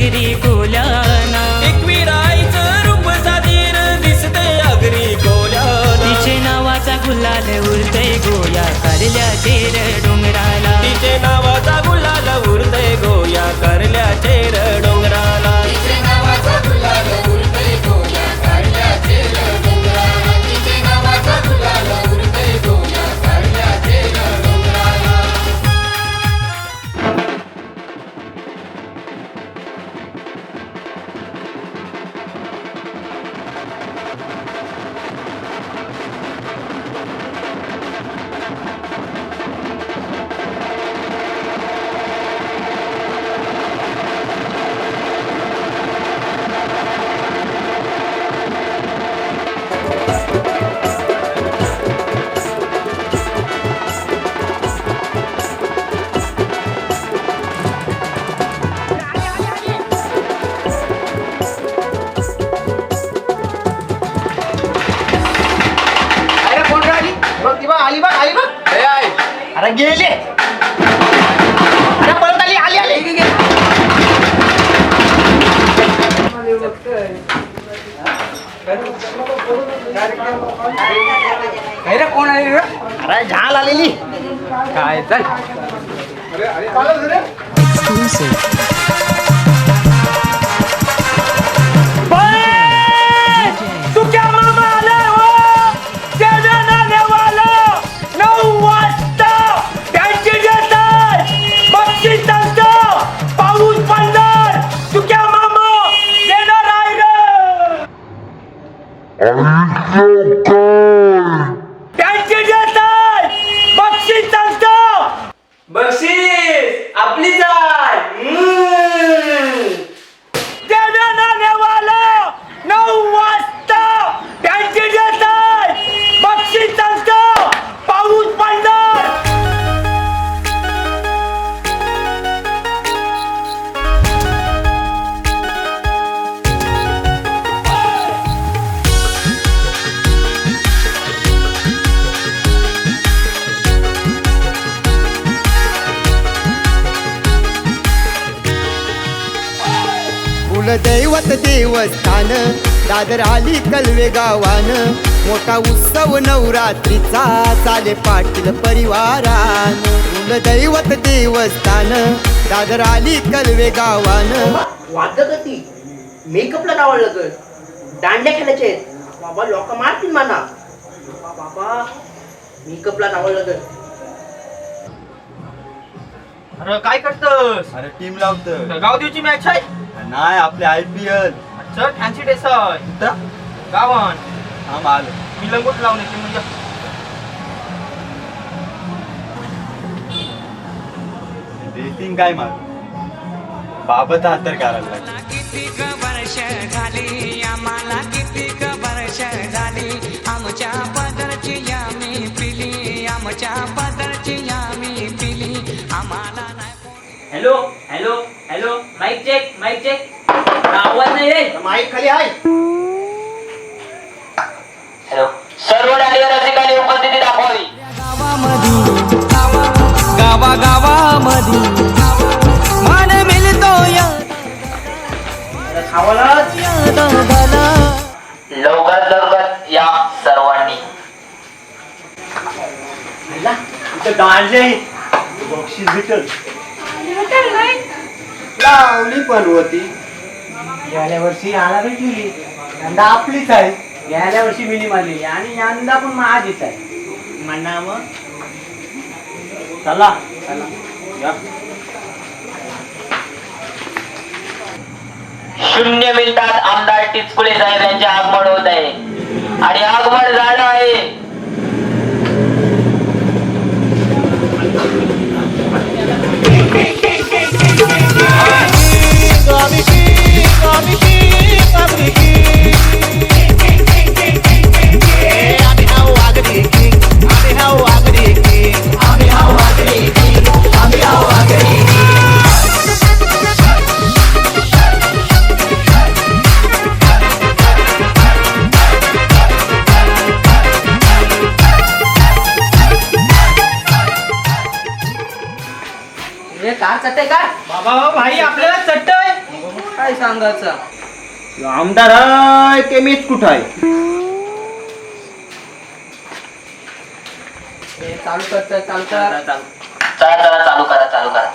अगरी कोल्याना, एकविराईचं रूप साधीर दिसते अगरी कोल्याना, तिचे नावाचा गुलाल उरतय गोया करल्या चेर डोंगराला, तिचे नावाचा गुलाल उरतय गोया करल्या चेर डोंगराला, तिचे नावाचा गुलाल उरतय गोया करल्या चेर डोंगराला, तिचे नावाचा गुलाल उरतय गोया करल्या चेर डोंगराला. अरे गेले अरे परत आली आली आली काय रे कोण आहे रे? अरे झाल आलेली काय चल तू क्या मामा आला हो त्याच्या नाण्यावाला 9 वाजता त्यांची देतात बक्षीस सांगतो पाऊस पडणार तू क्या मामा देणार आहे रे त्यांची देतात बक्षीस सांगतो बक्षीस आपलीच आहे त्याच्या नाण्यावाला 9 वाजता त्यांची देतात बक्षीस सांगतो पाऊस पडणार कुलदैवत देवस्थान दादर आली कलवे गावान, मोठा उत्सव नवरात्रीचा चाले पाटील परिवारान. कुलदैवत देवस्थान दादर आली कलवे गावान. वाजत होती मेकअपला आवडलं तर दांड्या खेळायचे बाबा लोक मारतील म्हणा बाबा मेकअपला आवडलं तर. अरे काय करतोस? अरे टीम लावतं गावदेवची मॅच आहे. नाही आपले IPL. चल फॅन्सी ड्रेस आहे गावन थांब आलं. मी लंगोट लावून येते म्हणजे रेटिंग काय मार बाबत हात तर करायला लागला. कितीक वर्ष झाली आम्हाला, कितीक वर्ष झाली आमच्या पदरची आम्ही पिली, आमच्या पदरची आम्ही पिली आम्हाला नाही. Hello hello hello mic check आवाज नाही रे. माईक खाली आहे. हॅलो सर्व डालिया रसिकांनी उपस्थिती दाखवावी. गावागावामधी मान मिळतो या खावालाच दादाला. लवकरात लवकर या सर्वांनी. इथं दांडले बक्षीस भेटल. लावली पण होती गेल्या वर्षी आला भेटली यंदा आपलीच आहे. गेल्या वर्षी मिनी मारली आणि यंदा पण माझीच आहे म्हणा मग चला या. 0 मिनिटात आमदार टिचकुले साहेब यांचे आगमन होत आहे आणि आगमन झालं आहे. कार चटई काय बाबा भाई आपल्याला चट्ट आहे. काय सांगायचा आमदार आहे के मीच कुठं आहे? चालू कर चालू कर चला चालू करा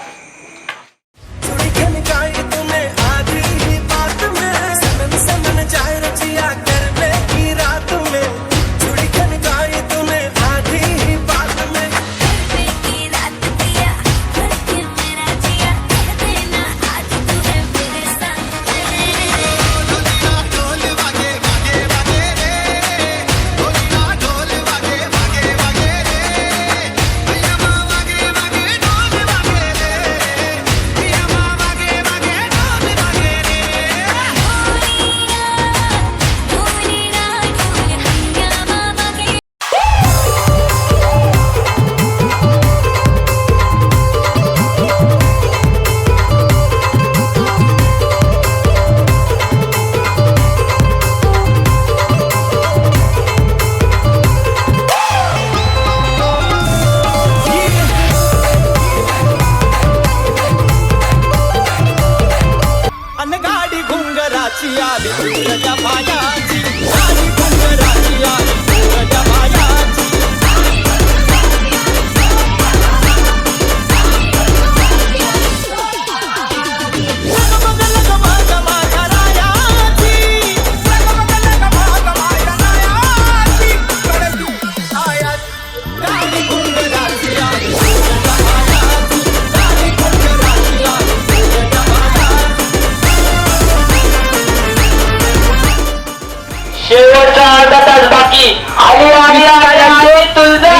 शेवटचा अर्धा तास बाकी. आली तुझं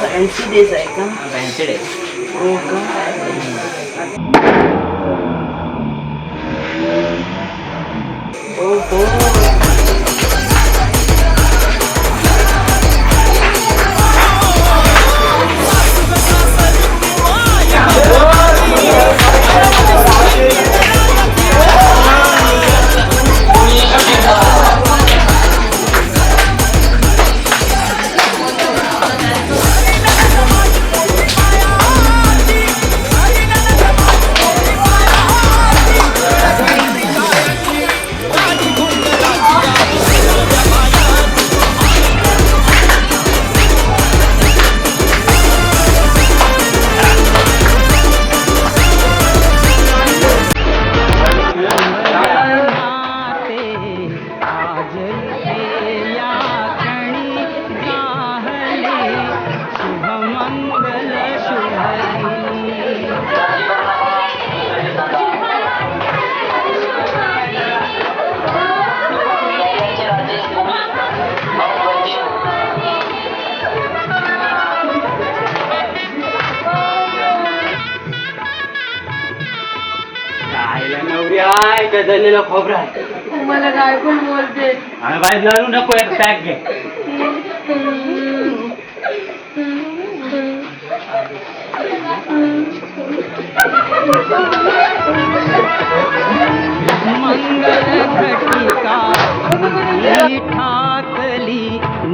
फॅन्सी डेज आहे का फॅन्सी डे. हो का काय झालेलं खोबरं आहे. मला काय पण बोलते. आणि बाहेर लढू नको एक पॅक घे. घटिका ठाकली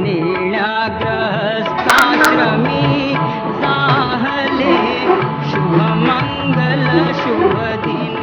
नीळाग्रस्ताश्रमी जाहले शुभमंगल शुभदिनी.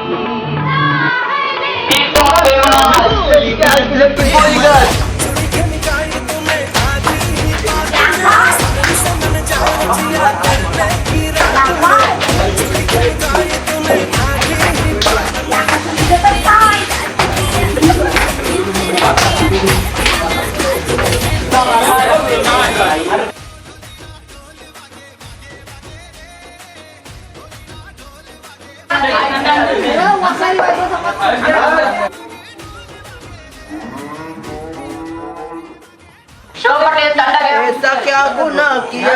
ऐसा क्या गुनाह किया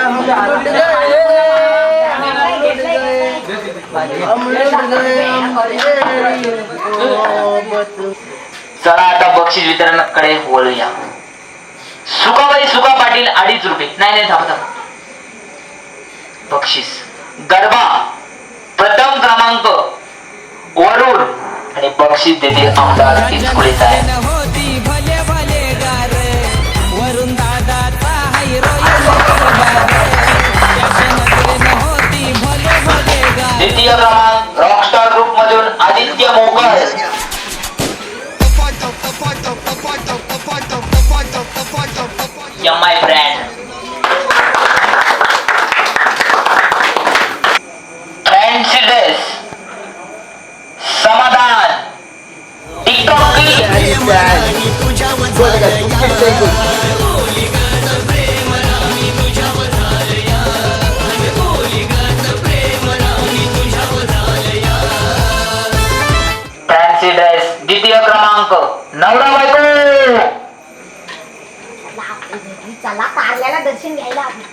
हम लुट गए चला आता बक्षीस वितरणाकडे वळूया. सुकाबाई सुका पाटील 2.5 रुपये. नाही थांबा. बक्षीस गरबा प्रथम क्रमांक वरुड आणि बक्षीस देते आमदार तिचकुळे साहेब. होती भले भले गार वरून दादाचा हायरो द्वितीय क्रमांक रॉकस्टार ग्रुप मधून Aditya Mokar. MI brand. Fancy dress समाधान. टिकटॉक फॅन्सी ड्रेस द्वितीय क्रमांक नवरा बायको. चला कारल्याला दर्शन घ्यायला हवी.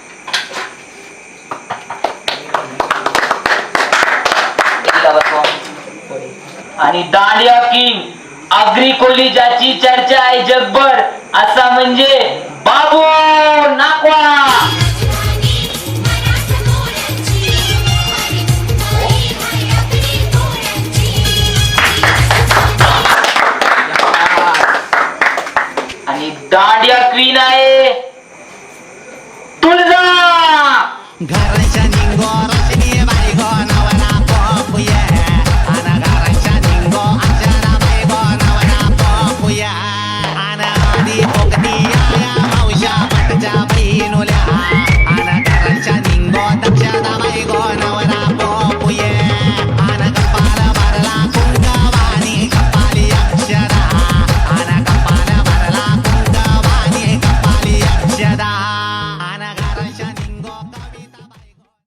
आणि दांडिया किंग आगरी कोली ज्याची चर्चा आहे जगभर असा म्हणजे बाबू नाकवा. आणि दांडिया क्वीन